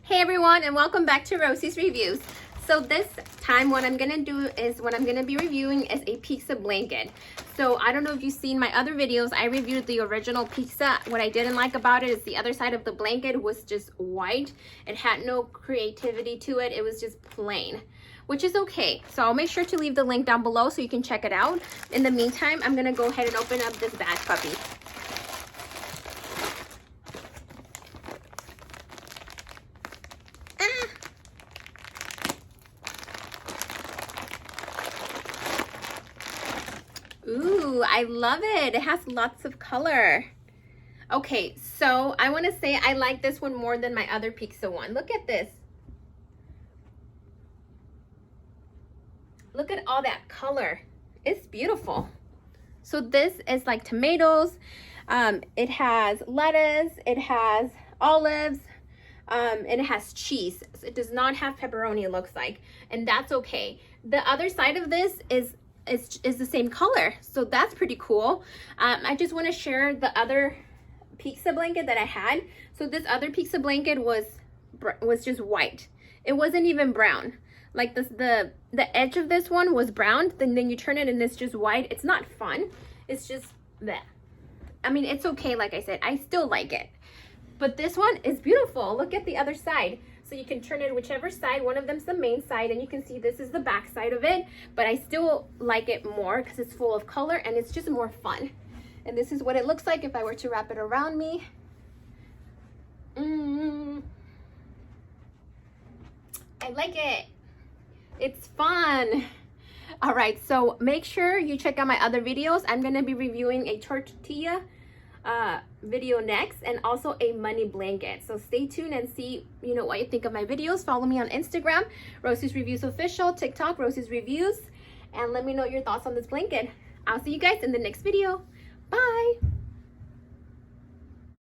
Hey everyone, and welcome back to Rosie's Reviews. So this time what I'm gonna be reviewing is a pizza blanket. So I don't know if you've seen my other videos. I reviewed the original pizza. What I didn't like about it is the other side of the blanket was just white. It had no creativity to it. It was just plain, which is okay. So I'll make sure to leave the link down below so you can check it out. In the meantime, I'm gonna go ahead and open up this bad puppy. Ooh, I love it. It has lots of color. Okay, so I want to say I like this one more than my other pizza one. Look at this. Look at all that color. It's beautiful. So this is like tomatoes. It has lettuce. It has olives. And it has cheese. It does not have pepperoni, it looks like. And that's okay. The other side of this is the same color, so that's pretty cool. I just want to share the other pizza blanket that I had. So this other pizza blanket was just white. It wasn't even brown. Like this, the edge of this one was brown, then you turn it and it's just white. It's not fun. It's just that. I mean, it's okay. Like I said, I still like it, but this one is beautiful. Look at the other side. So you can turn it whichever side. One of them's the main side, and you can see this is the back side of it, but I still like it more because it's full of color and it's just more fun. And this is what it looks like if I were to wrap it around me. I like it. It's fun. All right, so make sure you check out my other videos. I'm gonna be reviewing a tortilla video next, and also a money blanket. So stay tuned and see what you think of my videos. Follow me on Instagram, Rosie's Reviews Official, TikTok, Rosie's Reviews, and let me know your thoughts on this blanket. I'll see you guys in the next video. Bye.